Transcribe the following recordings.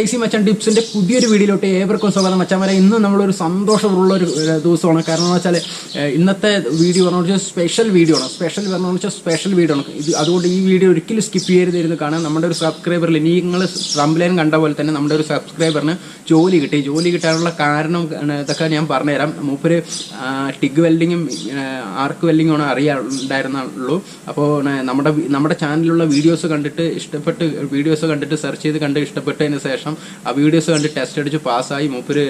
Crazy മച്ചാൻ ടിപ്സിൻ്റെ പുതിയൊരു വീഡിയോയിലോട്ട് ഏവർക്കും സ്വാഗതം. മച്ചാന്മാരെ, ഇന്ന് നമ്മളൊരു സന്തോഷമുള്ള ഒരു ദിവസമാണ്. കാരണം എന്ന് വെച്ചാൽ ഇന്നത്തെ വീഡിയോ പറഞ്ഞു വെച്ചാൽ സ്പെഷ്യൽ വീഡിയോ ആണ്. സ്പെഷ്യൽ വീഡിയോ ആണ് ഇത്. അതുകൊണ്ട് ഈ വീഡിയോ ഒരിക്കലും സ്കിപ്പ് ചെയ്തിരുന്ന് കാണാൻ. നമ്മുടെ ഒരു സബ്സ്ക്രൈബറിൽ നിങ്ങൾ ട്രംബ്ലൈൻ കണ്ട പോലെ തന്നെ നമ്മുടെ ഒരു സബ്സ്ക്രൈബറിന് ജോലി കിട്ടാനുള്ള കാരണം ഇതൊക്കെ ഞാൻ പറഞ്ഞുതരാം. മൂപ്പര് ടിഗ് വെൽഡിങ്ങും ആർക്ക് വെൽഡിങ്ങും ആണ് അറിയാറുണ്ടായിരുന്നുള്ളൂ. അപ്പോൾ നമ്മുടെ ചാനലിലുള്ള വീഡിയോസ് കണ്ടിട്ട് സെർച്ച് ചെയ്ത് കണ്ട് ഇഷ്ടപ്പെട്ടതിന് ശേഷം ആ വീഡിയോസ് കണ്ട് ടെസ്റ്റ് അടിച്ച് പാസ്സായി മൂപ്പര്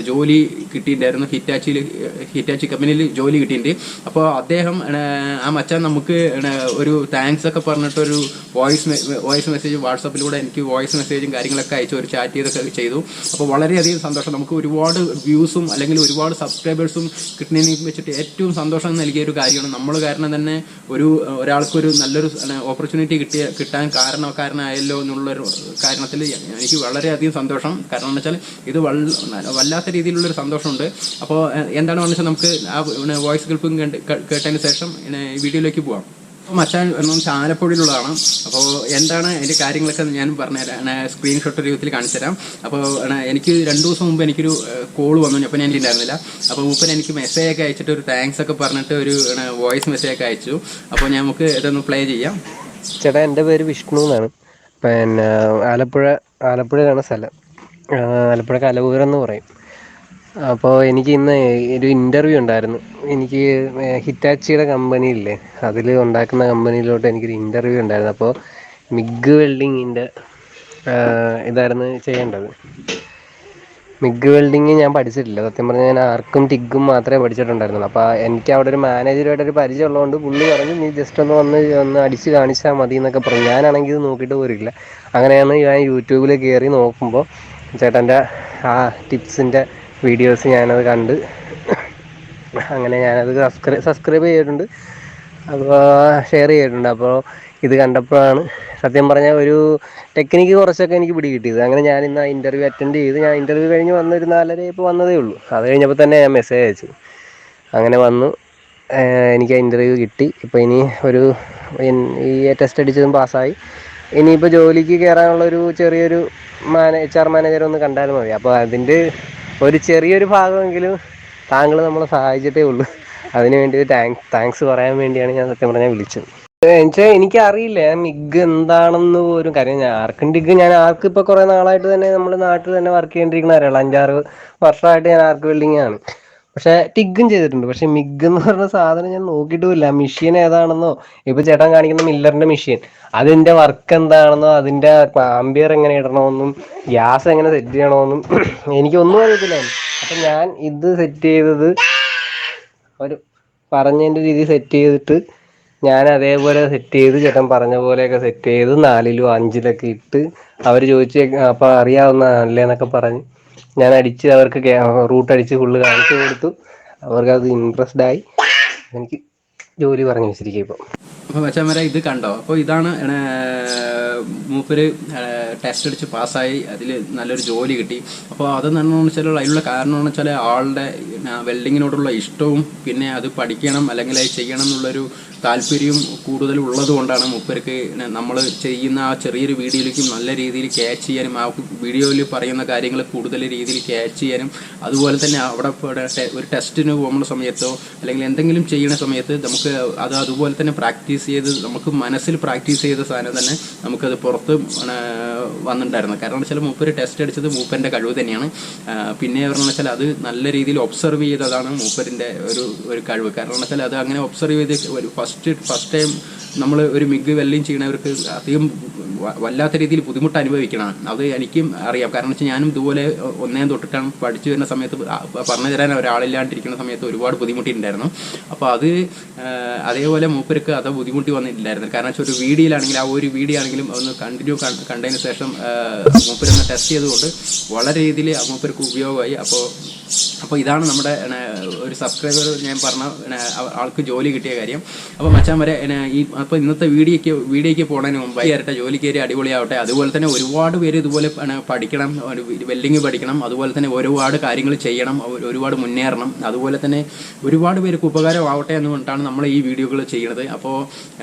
ജോലി കിട്ടിയിട്ടുണ്ടായിരുന്നു. ഹിറ്റാച്ചി കമ്പനിയിൽ ജോലി കിട്ടിയിട്ടുണ്ട്. അപ്പോൾ അദ്ദേഹം ആ മച്ചാൻ നമുക്ക് ഒരു താങ്ക്സ് ഒക്കെ പറഞ്ഞിട്ട് ഒരു വോയിസ് മെസ്സേജ് വാട്സാപ്പിലൂടെ എനിക്ക് വോയിസ് മെസ്സേജും കാര്യങ്ങളൊക്കെ അയച്ചു, ഒരു ചാറ്റ് ചെയ്തൊക്കെ ചെയ്തു. അപ്പോൾ വളരെയധികം സന്തോഷം. നമുക്ക് ഒരുപാട് വ്യൂസും അല്ലെങ്കിൽ ഒരുപാട് സബ്സ്ക്രൈബേഴ്സും കിട്ടുന്നതിനെ വെച്ചിട്ട് ഏറ്റവും സന്തോഷം നൽകിയ ഒരു കാര്യമാണ്. നമ്മൾ കാരണം തന്നെ ഒരാൾക്കൊരു നല്ലൊരു ഓപ്പർച്യൂണിറ്റി കിട്ടാൻ കാരണമായല്ലോ എന്നുള്ളൊരു കാരണത്തിൽ എനിക്ക് വളരെയധികം സന്തോഷം. കാരണം എന്ന് വെച്ചാൽ ഇത് വല്ലാത്ത രീതിയിലുള്ളൊരു സന്തോഷമുണ്ട്. അപ്പോൾ എന്താണ് പറഞ്ഞാൽ നമുക്ക് ആ വോയിസ് ക്ലിപ്പും കേട്ടതിന് ശേഷം വീഡിയോയിലേക്ക് പോവാം. അപ്പോൾ മച്ചാൻ ആലപ്പുഴയിലുള്ളതാണ്. അപ്പോൾ എന്താണ് അതിൻ്റെ കാര്യങ്ങളൊക്കെ ഞാൻ പറഞ്ഞുതരാം. സ്ക്രീൻഷോട്ട് രൂപത്തിൽ കാണിച്ചു തരാം. അപ്പോൾ എനിക്ക് 2 ദിവസം മുമ്പ് എനിക്കൊരു കോൾ വന്നു. അപ്പോൾ ഞാൻ ഉണ്ടായിരുന്നില്ല. അപ്പോൾ മൂപ്പൻ എനിക്ക് മെസ്സേജൊക്കെ അയച്ചിട്ട് ഒരു താങ്ക്സ് ഒക്കെ പറഞ്ഞിട്ട് ഒരു വോയിസ് മെസ്സേജൊക്കെ അയച്ചു. അപ്പോൾ നമുക്ക് ഇതൊന്ന് പ്ലേ ചെയ്യാം. ചേട്ടാ, എൻ്റെ പേര് വിഷ്ണു എന്നാണ്. പിന്നെ ആലപ്പുഴയിലാണ് സ്ഥലം. ആലപ്പുഴ കലവൂർ എന്ന് പറയും. അപ്പോൾ എനിക്ക് ഇന്ന് ഒരു ഇൻ്റർവ്യൂ ഉണ്ടായിരുന്നു. എനിക്ക് ഹിറ്റാച്ചിയുടെ കമ്പനിയില്ലേ, അതിൽ ഉണ്ടാക്കുന്ന കമ്പനിയിലോട്ട് എനിക്കൊരു ഇൻ്റർവ്യൂ ഉണ്ടായിരുന്നു. അപ്പോൾ മിഗ് വെൽഡിങ്ങിൻ്റെ ഇതായിരുന്നു ചെയ്യേണ്ടത്. മിഗ് വെൽഡിങ് ഞാൻ പഠിച്ചിട്ടില്ല. സത്യം പറഞ്ഞാൽ ഞാൻ ആർക്കും ടിഗും മാത്രമേ പഠിച്ചിട്ടുണ്ടായിരുന്നുള്ളൂ. അപ്പോൾ എനിക്ക് അവിടെ ഒരു മാനേജറുമായിട്ടൊരു പരിചയം ഉള്ളതുകൊണ്ട് പുള്ളി പറഞ്ഞു, നീ ജസ്റ്റ് ഒന്ന് അടിച്ച് കാണിച്ചാൽ മതി എന്നൊക്കെ പറഞ്ഞു. ഞാനാണെങ്കിൽ ഇത് നോക്കിയിട്ട് പോരില്ല. അങ്ങനെയാണ് ഞാൻ യൂട്യൂബിൽ കയറി നോക്കുമ്പോൾ ചേട്ടൻ്റെ ആ ടിപ്സിൻ്റെ വീഡിയോസ് ഞാനത് കണ്ട് അങ്ങനെ ഞാനത് സബ്സ്ക്രൈബ് ചെയ്തിട്ടുണ്ട്. അപ്പോൾ ഷെയർ ചെയ്തിട്ടുണ്ട്. അപ്പോൾ ഇത് കണ്ടപ്പോഴാണ് സത്യം പറഞ്ഞാൽ ഒരു ടെക്നിക്ക് കുറച്ചൊക്കെ എനിക്ക് പിടി കിട്ടിയത്. അങ്ങനെ ഞാൻ ഇന്ന് ആ ഇൻ്റർവ്യൂ അറ്റൻഡ് ചെയ്ത്, ഞാൻ ഇൻ്റർവ്യൂ കഴിഞ്ഞ് വന്നൊരു 4:30 ഇപ്പോൾ വന്നതേ ഉള്ളൂ. അത് കഴിഞ്ഞപ്പോൾ തന്നെ ഞാൻ മെസ്സേജ് അയച്ചു. അങ്ങനെ വന്നു, എനിക്ക് ആ ഇൻ്റർവ്യൂ കിട്ടി. ഇപ്പോൾ ഇനി ഈ ടെസ്റ്റ് അടിച്ചതും പാസ്സായി. ഇനിയിപ്പോൾ ജോലിക്ക് കയറാനുള്ളൊരു ചെറിയൊരു HR മാനേജർ ഒന്ന് കണ്ടാൽ മതി. അപ്പോൾ അതിൻ്റെ ഒരു ചെറിയൊരു ഭാഗമെങ്കിലും താങ്കൾ നമ്മളെ സഹായിച്ചിട്ടേ ഉള്ളൂ. അതിന് വേണ്ടി താങ്ക്സ് പറയാൻ വേണ്ടിയാണ് ഞാൻ സത്യം പറഞ്ഞാൽ വിളിച്ചത്. എന്നുവെച്ചാൽ എനിക്കറിയില്ല മിഗ് എന്താണെന്ന് പോലും. കാര്യം ഞാൻ ആർക്ക് ഇപ്പോൾ കുറേ നാളായിട്ട് തന്നെ നമ്മുടെ നാട്ടിൽ തന്നെ വർക്ക് ചെയ്തുകൊണ്ടിരിക്കുന്ന അറിയാം. 5-6 വർഷമായിട്ട് ഞാൻ ആർക്ക് വെൽഡിങ് ആണ്. പക്ഷേ ടിഗും ചെയ്തിട്ടുണ്ട്. പക്ഷെ മിഗ് എന്ന് പറഞ്ഞ സാധനം ഞാൻ നോക്കിയിട്ടുമില്ല. മെഷീൻ ഏതാണെന്നോ, ഇപ്പോൾ ചേട്ടൻ കാണിക്കുന്ന മില്ലറിൻ്റെ മെഷീൻ അതിൻ്റെ വർക്ക് എന്താണെന്നോ, അതിൻ്റെ ആംബിയർ എങ്ങനെ ഇടണമെന്നും ഗ്യാസ് എങ്ങനെ സെറ്റ് ചെയ്യണമെന്നും എനിക്കൊന്നും അറിയത്തില്ല. അപ്പം ഞാൻ ഇത് സെറ്റ് ചെയ്തത് ഒരു പറഞ്ഞതിൻ്റെ രീതി സെറ്റ് ചെയ്തിട്ട് ഞാൻ അതേപോലെ സെറ്റ് ചെയ്ത് ചേട്ടൻ പറഞ്ഞ പോലെയൊക്കെ സെറ്റ് ചെയ്ത് 4-ലും 5-ലൊക്കെ ഇട്ട് അവർ ചോദിച്ചു അപ്പോൾ അറിയാവുന്നതല്ലേ എന്നൊക്കെ പറഞ്ഞ് ഞാൻ അവർക്ക് റൂട്ട് അടിച്ച് ഫുള്ള് കാണിച്ചു കൊടുത്തു. അവർക്കത് ഇൻട്രസ്റ്റഡായി. എനിക്ക് ജോലി പറഞ്ഞു വെച്ചിരിക്കുക ഇപ്പോൾ. അപ്പോൾ മച്ചാന്മാരെ, ഇത് കണ്ടോ? അപ്പോൾ ഇതാണ് മൂപ്പര് ടെസ്റ്റ് അടിച്ച് പാസ്സായി, അതിൽ നല്ലൊരു ജോലി കിട്ടി. അപ്പോൾ അതെന്താണെന്ന് വെച്ചാൽ അതിലുള്ള കാരണമെന്ന് വെച്ചാൽ ആളുടെ വെൽഡിങ്ങിനോടുള്ള ഇഷ്ടവും പിന്നെ അത് പഠിക്കണം അല്ലെങ്കിൽ അത് ചെയ്യണം എന്നുള്ളൊരു താല്പര്യവും കൂടുതൽ ഉള്ളത് കൊണ്ടാണ് മൂപ്പർക്ക് നമ്മൾ ചെയ്യുന്ന ആ ചെറിയൊരു വീഡിയോയിലേക്ക് നല്ല രീതിയിൽ ക്യാച്ച് ചെയ്യാനും ആ വീഡിയോയിൽ പറയുന്ന കാര്യങ്ങൾ കൂടുതൽ രീതിയിൽ ക്യാച്ച് ചെയ്യാനും, അതുപോലെ തന്നെ അവിടെ ഒരു ടെസ്റ്റിന് പോകുന്ന സമയത്തോ അല്ലെങ്കിൽ എന്തെങ്കിലും ചെയ്യുന്ന സമയത്ത് നമുക്ക് അതുപോലെ തന്നെ പ്രാക്ടീസ് ചെയ്ത് നമുക്ക് മനസ്സിൽ പ്രാക്ടീസ് ചെയ്ത സാധനം തന്നെ നമുക്കത് പുറത്ത് വന്നിട്ടുണ്ടായിരുന്നു. കാരണം വെച്ചാൽ മൂപ്പര് ടെസ്റ്റ് അടിച്ചത് മൂപ്പൻ്റെ കഴിവ് തന്നെയാണ്. പിന്നെ പറഞ്ഞാൽ വെച്ചാൽ അത് നല്ല രീതിയിൽ ഒബ്സർവ് ചെയ്തതാണ് മൂപ്പരിൻ്റെ ഒരു കഴിവ്. കാരണം വെച്ചാൽ അത് അങ്ങനെ ഒബ്സർവ് ചെയ്ത് ഒരു ഫസ്റ്റ് ടൈം നമ്മൾ ഒരു മിഗ് വെൽഡിങ് ചെയ്യണവർക്ക് അധികം വല്ലാത്ത രീതിയിൽ ബുദ്ധിമുട്ട് അനുഭവിക്കണം. അത് എനിക്കും അറിയാം. കാരണം വെച്ചാൽ ഞാനും ഇതുപോലെ ഒന്നേം തൊട്ടിട്ടാണ് പഠിച്ചു വരുന്ന സമയത്ത് പറഞ്ഞു തരാൻ ഒരാളില്ലാണ്ടിരിക്കുന്ന സമയത്ത് ഒരുപാട് ബുദ്ധിമുട്ടിയിട്ടുണ്ടായിരുന്നു. അപ്പോൾ അതേപോലെ മൂപ്പർക്ക് അത് ബുദ്ധിമുട്ടി വന്നിട്ടില്ലായിരുന്നു. കാരണം വെച്ചാൽ ഒരു വീഡിയോ ആണെങ്കിലും ഒന്ന് കണ്ടിന്യൂ കണ്ടതിന് ശേഷം മൂപ്പരൊന്ന് ടെസ്റ്റ് ചെയ്തുകൊണ്ട് വളരെ രീതിയിൽ മൂപ്പർക്ക് ഉപയോഗമായി. അപ്പോൾ ഇതാണ് നമ്മുടെ ഒരു സബ്സ്ക്രൈബർ ഞാൻ പറഞ്ഞ ആൾക്ക് ജോലി കിട്ടിയ കാര്യം. അപ്പോൾ മച്ചാൻ വരെ ഈ അപ്പോൾ ഇന്നത്തെ വീഡിയോയ്ക്ക് പോകുന്നതിന് മുമ്പ് ഇരട്ട ജോലി കയറി അടിപൊളിയാവട്ടെ. അതുപോലെ തന്നെ ഒരുപാട് പേര് ഇതുപോലെ പഠിക്കണം, വെൽഡിങ് പഠിക്കണം, അതുപോലെ തന്നെ ഒരുപാട് കാര്യങ്ങൾ ചെയ്യണം, ഒരുപാട് മുന്നേറണം, അതുപോലെ തന്നെ ഒരുപാട് പേർക്ക് ഉപകാരമാവട്ടെ എന്ന് പറഞ്ഞിട്ടാണ് നമ്മൾ ഈ വീഡിയോകൾ ചെയ്യുന്നത്. അപ്പോൾ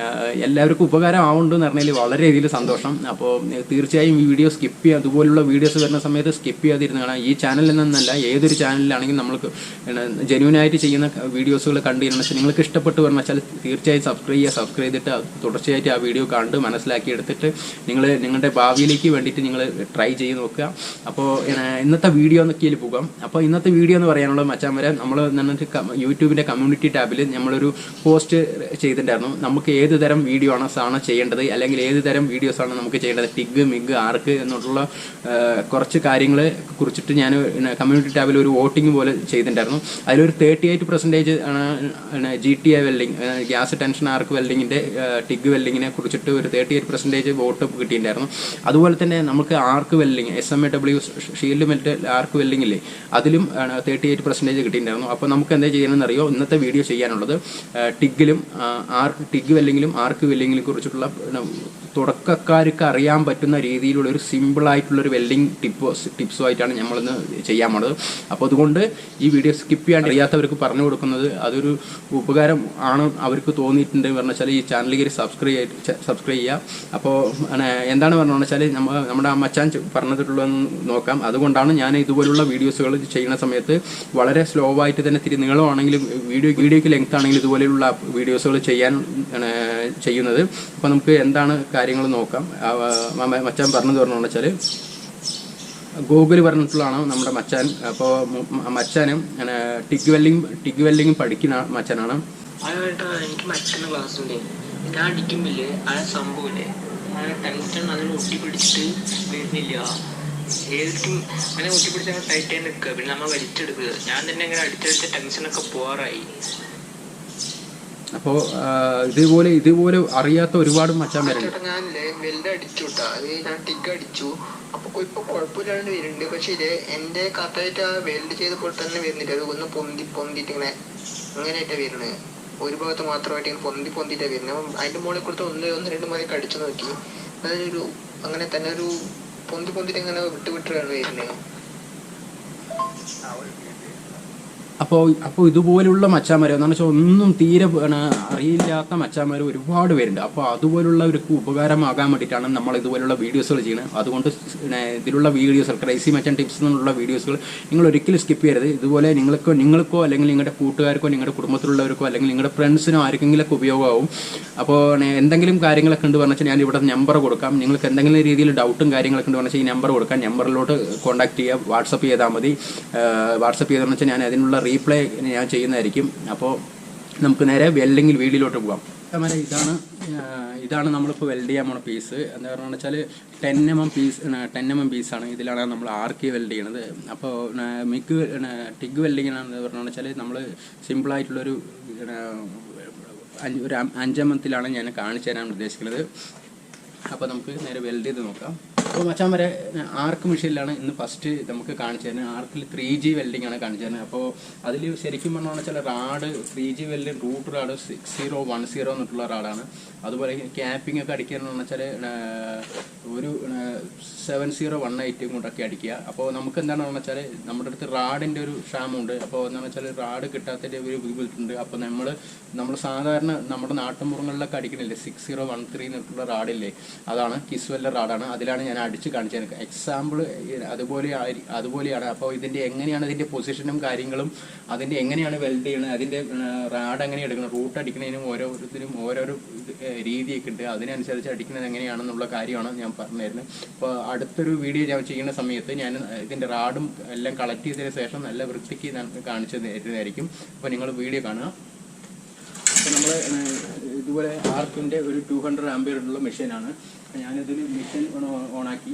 എല്ലാവർക്കും ഉപകാരം ആവുന്നുണ്ടെന്ന് പറഞ്ഞാൽ വളരെയധികം സന്തോഷം. അപ്പോൾ തീർച്ചയായും ഈ വീഡിയോ സ്കിപ്പ് ചെയ്യുക, അതുപോലുള്ള വീഡിയോസ് വരുന്ന സമയത്ത് സ്കിപ്പ് ചെയ്യാതിരുന്ന് കാണാം. ഈ ചാനലിൽ നിന്നല്ല, ഏതൊരു ചാനലിലാണെങ്കിൽ നമ്മൾക്ക് ജെന്യൂനായിട്ട് ചെയ്യുന്ന വീഡിയോസുകൾ കണ്ടിരുന്ന വെച്ചാൽ നിങ്ങൾക്ക് ഇഷ്ടപ്പെട്ട് പറഞ്ഞാൽ വെച്ചാൽ തീർച്ചയായും സബ്സ്ക്രൈബ് ചെയ്തിട്ട് തുടർച്ചയായിട്ട് ആ വീഡിയോ കണ്ട് മനസ്സിലാക്കി എടുത്തിട്ട് നിങ്ങളുടെ ഭാവിയിലേക്ക് വേണ്ടിയിട്ട് നിങ്ങൾ ട്രൈ ചെയ്ത് നോക്കുക. അപ്പോൾ ഇന്നത്തെ വീഡിയോ എന്നൊക്കെയിൽ പോകാം. അപ്പോൾ ഇന്നത്തെ വീഡിയോ എന്ന് പറയാനുള്ളത് മച്ചാന്മാരെ, നമ്മൾ യൂട്യൂബിൻ്റെ കമ്മ്യൂണിറ്റി ടാബിൽ നമ്മളൊരു പോസ്റ്റ് ചെയ്തിട്ടുണ്ടായിരുന്നു. നമുക്ക് ഏത് തരം വീഡിയോ ആണ് ചെയ്യേണ്ടത്, അല്ലെങ്കിൽ ഏത് തരം വീഡിയോസാണ് നമുക്ക് ചെയ്യേണ്ടത്, ടിഗ്, മിഗ്, ആർക്ക് എന്നുള്ള കുറച്ച് കാര്യങ്ങളെ കുറിച്ചിട്ട് ഞാൻ കമ്മ്യൂണിറ്റി ടാബിൽ ഒരു വോട്ടിംഗ് പോലെ ചെയ്തിട്ടുണ്ടായിരുന്നു. അതിലൊരു 38% ആണ് GTA welding, gas tungsten arc വെൽഡിങ്ങിൻ്റെ ടിഗ് വെൽഡിങ്ങിനെ കുറിച്ചിട്ട് ഒരു 38% വോട്ട് കിട്ടിയിട്ടുണ്ടായിരുന്നു. അതുപോലെ തന്നെ നമുക്ക് arc welding, SMAW shield metal arc വെൽഡിങ്ങില്ലേ, അതിലും 38% കിട്ടിയിട്ടുണ്ടായിരുന്നു. അപ്പോൾ നമുക്ക് എന്താ ചെയ്യണമെന്ന് അറിയോ, ഇന്നത്തെ വീഡിയോ ചെയ്യാനുള്ളത് ടിഗ് വെൽഡിങ്ങിലും ആർക്ക് വെൽഡിങ്ങിനെ കുറിച്ചിട്ടുള്ള തുടക്കക്കാർക്ക് അറിയാൻ പറ്റുന്ന രീതിയിലുള്ള ഒരു സിമ്പിളായിട്ടുള്ളൊരു വെൽഡിങ് ടിപ്സുമായിട്ടാണ് നമ്മളിന്ന് ചെയ്യാൻ പോണത്. അപ്പോൾ അതുകൊണ്ട് ഈ വീഡിയോ സ്കിപ്പ് ചെയ്യാണ്ട് അറിയാത്തവർക്ക് പറഞ്ഞു കൊടുക്കുന്നത് അതൊരു ഉപകാരം ആണ് അവർക്ക് തോന്നിയിട്ടുണ്ട് എന്ന് പറഞ്ഞാൽ ഈ ചാനലിൽ സബ്സ്ക്രൈബ് ചെയ്യുക. അപ്പോൾ എന്താണ് പറഞ്ഞതെന്ന് വെച്ചാൽ നമ്മുടെ ആ മച്ചാൻ പറഞ്ഞിട്ടുള്ളതെന്ന് നോക്കാം. അതുകൊണ്ടാണ് ഞാൻ ഇതുപോലുള്ള വീഡിയോസുകൾ ചെയ്യുന്ന സമയത്ത് വളരെ സ്ലോ ആയിട്ട് തന്നെ തിരി നീളമാണെങ്കിലും വീഡിയോയ്ക്ക് ലെങ്ത് ആണെങ്കിലും ഇതുപോലെയുള്ള വീഡിയോസുകൾ ചെയ്യുന്നത്. അപ്പോൾ നമുക്ക് എന്താണ് കാര്യങ്ങൾ നോക്കാം. മച്ചാൻ പറഞ്ഞത് പറഞ്ഞതെന്ന് വെച്ചാൽ ഗൂഗിൾ പറഞ്ഞിട്ടുള്ളതാണ് നമ്മുടെ മച്ചാൻ. അപ്പോൾ മച്ചാനും ടിഗ് വെൽഡിങ് പഠിക്കുന്ന മച്ചാനാണ്. എനിക്ക് മറ്റൊന്ന് ക്ലാസ് ഉണ്ട്. ഞാൻ അടിക്കുമ്പില്ലേ ആ സംഭവമില്ലേ, ടെൻഷൻ അതിന് ഒട്ടിപ്പിടിച്ചിട്ട് വരുന്നില്ല. ഏതൊക്കെ അങ്ങനെ ഒട്ടിപ്പിടിച്ച് നമ്മൾ ടൈറ്റ് ആയി നിൽക്കുക, പിന്നെ നമ്മൾ വലിച്ചെടുക്കുക. ഞാൻ തന്നെ അങ്ങനെ അടിച്ചടിച്ച ടെൻഷനൊക്കെ പോറായി. അപ്പോൾ ഇതുപോലെ അറിയാത്ത ഒരുപാട് മച്ചാൻ വരുന്നുണ്ട്. ഞാൻ വെൽഡ് അടിച്ചു കേട്ടോ, അത് ഞാൻ ടിഗ് അടിച്ചു. അപ്പൊ ഇപ്പൊ കുഴപ്പമില്ലാണ്ട് വരുന്നുണ്ട്. പക്ഷെ ഇത് എന്റെ കറക്റ്റായിട്ട് ആ വെൽഡ് ചെയ്ത പോലെ തന്നെ വരുന്നില്ല. അത് ഒന്ന് പൊന്തിട്ട് ഇങ്ങനെ അങ്ങനെയായിട്ടാ വരുന്നത്. ഒരു ഭാഗത്ത് മാത്രമായിട്ട് ഇങ്ങനെ പൊന്തിട്ടാ വരുന്നത്. അതിന്റെ മുകളിൽ കൊടുത്ത് ഒന്ന് രണ്ട് മതി കടിച്ചു നോക്കി, അതൊരു അങ്ങനെ തന്നെ ഒരു പൊന്തിട്ട് ഇങ്ങനെ വിട്ടുവിട്ടാണ് വരുന്നത്. അപ്പോൾ ഇതുപോലുള്ള മച്ചാന്മാർ എന്ന് വെച്ചാൽ ഒന്നും തീരെ അറിയില്ലാത്ത മച്ചാന്മാർ ഒരുപാട് പേരുണ്ട്. അപ്പോൾ അതുപോലുള്ളവർക്ക് ഉപകാരമാകാൻ വേണ്ടിയിട്ടാണ് നമ്മൾ ഇതുപോലുള്ള വീഡിയോസുകൾ ചെയ്യുന്നത്. അതുകൊണ്ട് ഇതിലുള്ള വീഡിയോസുകൾ, ക്രൈസി മച്ചാൻ ടിപ്സ് എന്നുള്ള വീഡിയോസുകൾ നിങ്ങൾ ഒരിക്കലും സ്കിപ്പ് ചെയ്യരുത്. ഇതുപോലെ നിങ്ങൾക്കോ അല്ലെങ്കിൽ നിങ്ങളുടെ കൂട്ടുകാർക്കോ നിങ്ങളുടെ കുടുംബത്തിലുള്ളവർക്കോ അല്ലെങ്കിൽ നിങ്ങളുടെ ഫ്രണ്ട്സിനോ ആർക്കെങ്കിലൊക്കെ ഉപയോഗമാവും. അപ്പോൾ എന്തെങ്കിലും കാര്യങ്ങളൊക്കെ ഉണ്ട് പറഞ്ഞാൽ ഞാൻ ഇവിടെ നമ്പർ കൊടുക്കാം. നിങ്ങൾക്ക് എന്തെങ്കിലും രീതിയിൽ ഡൗട്ടും കാര്യങ്ങളൊക്കെ ഉണ്ട് പറഞ്ഞാൽ ഈ നമ്പർ കൊടുക്കാം. നമ്പറിലോട്ട് കോൺടാക്ട് ചെയ്യുക, വാട്സപ്പ് ചെയ്താൽ മതി. വാട്സപ്പ് ചെയ്തെന്ന് വെച്ചാൽ ഞാൻ അതിനുള്ള റീപ്ലൈ ഞാൻ ചെയ്യുന്നതായിരിക്കും. അപ്പോൾ നമുക്ക് നേരെ വെൽഡിങ്ങിൽ വീഡിയോയിലോട്ട് പോകാം. ഇതാണ് നമ്മളിപ്പോൾ വെൽഡ് ചെയ്യാൻ പോണ പീസ്. എന്താ പറയുക വെച്ചാൽ 10 mm പീസാണ്. ഇതിലാണ് നമ്മൾ ആർക്ക് വെൽഡ് ചെയ്യണത്. അപ്പോൾ ടിഗ് വെൽഡിങ്ങിനാണെന്ന് പറഞ്ഞു വെച്ചാൽ നമ്മൾ സിമ്പിളായിട്ടുള്ളൊരു 5 mm ഞാൻ കാണിച്ചു തരാൻ ഉദ്ദേശിക്കുന്നത്. അപ്പോൾ നമുക്ക് നേരെ വെൽഡ് ചെയ്ത് നോക്കാം. അപ്പോൾ മച്ചാൻ വരെ ആർക്ക് മെഷീനിലാണ് ഇന്ന് ഫസ്റ്റ് നമുക്ക് കാണിച്ചു തരുന്നത്. ആർക്കിൽ 3G വെൽഡിംഗ് ആണ് കാണിച്ചു തരുന്നത്. അപ്പോൾ അതിൽ ശരിക്കും പറഞ്ഞാൽ വെച്ചാൽ rod 3G welding root rod 6010 എന്നിട്ടുള്ള റാഡാണ്. അതുപോലെ ക്യാപ്പിംഗ് ഒക്കെ അടിക്കുകയെന്ന് വെച്ചാൽ ഒരു 7018 കൊണ്ടൊക്കെ അടിക്കുക. അപ്പോൾ നമുക്ക് എന്താണെന്ന് വെച്ചാൽ നമ്മുടെ അടുത്ത് റാഡിൻ്റെ ഒരു ക്ഷാമമുണ്ട്. അപ്പോൾ എന്താണെന്ന് വെച്ചാൽ റാഡ് കിട്ടാത്തതിൻ്റെ ഒരു ബുദ്ധിമുട്ടുണ്ട്. അപ്പോൾ നമ്മൾ സാധാരണ നമ്മുടെ നാട്ടുമ്പുറങ്ങളിലൊക്കെ അടിക്കണില്ലേ 6013 എന്നിട്ടുള്ള റാഡില്ലേ, അതാണ് കിസ്വെല്ല റാഡാണ്. അതിലാണ് ഞാൻ അടിച്ച് കാണിച്ചു തരുന്നത്. എക്സാമ്പിൾ അതുപോലെയാണ്. അപ്പോൾ എങ്ങനെയാണ് ഇതിൻ്റെ പൊസിഷനും കാര്യങ്ങളും, അതിൻ്റെ എങ്ങനെയാണ് വെൽഡ് ചെയ്യണത്, അതിൻ്റെ റാഡ് എങ്ങനെ എടുക്കണം, റൂട്ട് അടിക്കുന്നതിനും ഓരോരുത്തരും ഓരോരോ രീതിയൊക്കെ ഉണ്ട്. അതിനനുസരിച്ച് അടിക്കുന്നത് എങ്ങനെയാണെന്നുള്ള കാര്യമാണ് ഞാൻ പറഞ്ഞു തരുന്നത്. അപ്പോൾ അടുത്തൊരു വീഡിയോ ഞാൻ ചെയ്യുന്ന സമയത്ത് ഞാൻ ഇതിൻ്റെ റാഡും എല്ലാം കളക്ട് ചെയ്തതിന് ശേഷം നല്ല വൃത്തിക്ക് കാണിച്ചു തരുന്നതായിരിക്കും. അപ്പോൾ നിങ്ങൾ വീഡിയോ കാണുക. അപ്പോൾ നമ്മൾ ഇതുപോലെ ആർക്കിൻ്റെ ഒരു 200 ആംപിയർ ഉള്ള മെഷീനാണ്. അപ്പോൾ ഞാനിതിൽ മെഷീൻ ഓണാക്കി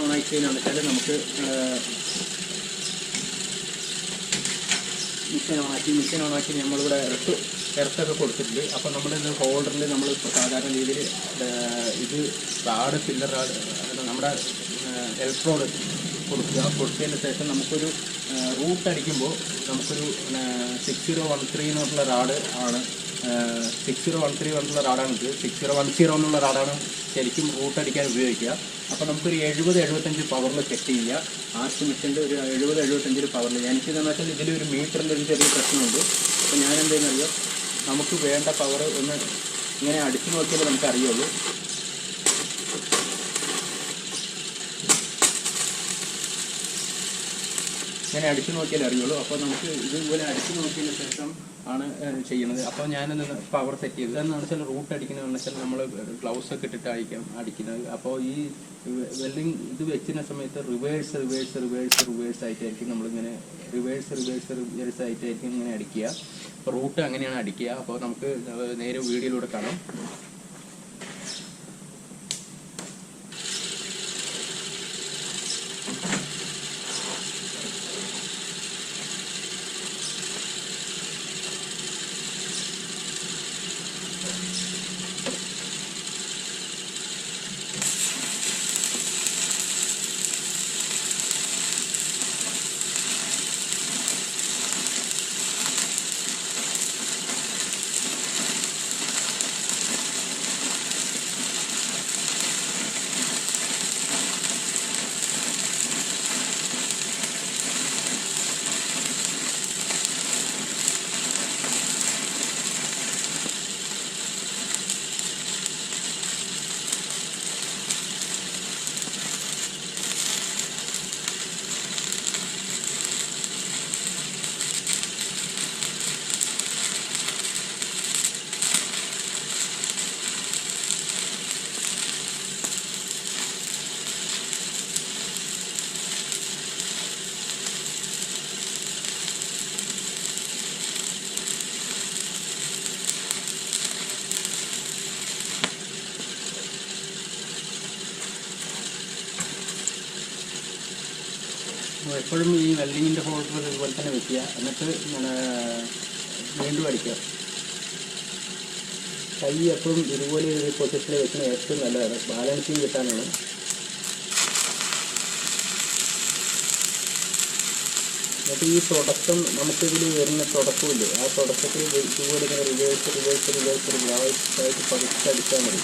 ഓണാക്കിയതെന്ന് വെച്ചാൽ നമുക്ക് മെഷീൻ ഓണാക്കി നമ്മളിവിടെ എർത്തൊക്കെ കൊടുത്തിട്ടുണ്ട്. അപ്പോൾ നമ്മളിത് ഹോൾഡറിൽ നമ്മൾ സാധാരണ രീതിയിൽ ഇത് റാഡ് ഫില്ലർ റാഡ് നമ്മുടെ കൊടുത്തതിന് ശേഷം നമുക്കൊരു റൂട്ട് അടിക്കുമ്പോൾ നമുക്കൊരു 6013 എന്നുള്ള റാഡ് ആണ് 6013 എന്നുള്ള റാഡാണ് ഇത്. 6010 എന്നുള്ള റാഡാണ് ശരിക്കും റൂട്ട് അടിക്കാൻ ഉപയോഗിക്കുക. അപ്പോൾ നമുക്കൊരു 70-75 പവറിൽ സെറ്റ് ചെയ്യുക. ആർച്ച് മെഷീൻ്റെ ഒരു 70-75 പവറിൽ. എനിക്കെന്ന് വെച്ചാൽ ഇതിലൊരു മീറ്ററിലൊരു ചെറിയ പ്രശ്നമുണ്ട്. അപ്പോൾ ഞാൻ എന്തെന്നറിയോ, നമുക്ക് വേണ്ട പവർ ഒന്ന് ഇങ്ങനെ അടിച്ചു നോക്കിയാലേ നമുക്ക് അറിയുള്ളൂ. ഇങ്ങനെ അടിച്ചു നോക്കിയാലേ അറിയുള്ളൂ. അപ്പോൾ നമുക്ക് ഇതുപോലെ അടിച്ചു നോക്കിയതിന് ശേഷം ആണ് ചെയ്യുന്നത്. അപ്പോൾ ഞാനൊന്ന് പവർ സെറ്റ് ചെയ്തത് എന്ന് വെച്ചാൽ റൂട്ട് അടിക്കുന്നതെന്ന് വെച്ചാൽ നമ്മൾ ഗ്ലൗസ് ഒക്കെ ഇട്ടിട്ട് അടിക്കുന്നത്. അപ്പോൾ ഈ വെൽഡിങ് ഇത് വെച്ചിരുന്ന സമയത്ത് റിവേഴ്സ് ആയിട്ടായിരിക്കും നമ്മളിങ്ങനെ റിവേഴ്സ് ആയിട്ടായിരിക്കും ഇങ്ങനെ അടിക്കുക. അപ്പോൾ റൂട്ട് അങ്ങനെയാണ് അടിക്കുക. അപ്പോൾ നമുക്ക് നേരെ വീഡിയോയിലൂടെ കാണാം. എപ്പോഴും ഈ വെൽഡിങ്ങിൻ്റെ ഹോൾഡർ ഇതുപോലെ തന്നെ വെക്കുക. എന്നിട്ട് വീണ്ടും അടിക്കുക. കൈ എപ്പോഴും ഇതുപോലെ ഒരു പൊസിഷനിൽ വെക്കുന്നത് ഏറ്റവും നല്ലതാണ്, ബാലൻസിങ് കിട്ടാനാണ്. എന്നിട്ട് ഈ തുടക്കം നമുക്കിതിൽ വരുന്ന തുടക്കമില്ലേ, ആ തുടക്കത്തിൽ ഇതുപോലെ ഇങ്ങനെ റിവേഴ്സായിട്ട് പതിച്ചടിച്ചാൽ മതി.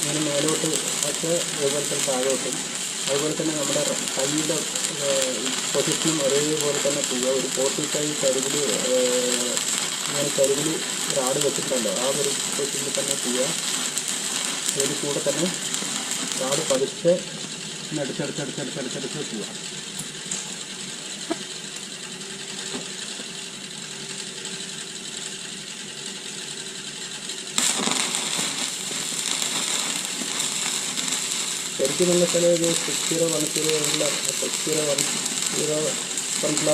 അങ്ങനെ മേലോട്ട് ഒക്കെ അതുപോലെ തന്നെ താഴോട്ടും, അതുപോലെ തന്നെ നമ്മുടെ കൈയുടെ പൊസിഷനും ഒരേപോലെ തന്നെ പോവുക. ഒരു 45 കരുവിൽ ഇങ്ങനെ കരുവിൽ റാഡ് വെച്ചിട്ടുണ്ടല്ലോ, ആ ഒരു പൊസിഷനിൽ തന്നെ പോവുക. അതിൽ കൂടെ തന്നെ റാഡ് പതുക്കെ അടുത്തടുത്ത് പോവുക. ശരിക്കും എന്ന് വെച്ചാൽ ഒരു 6010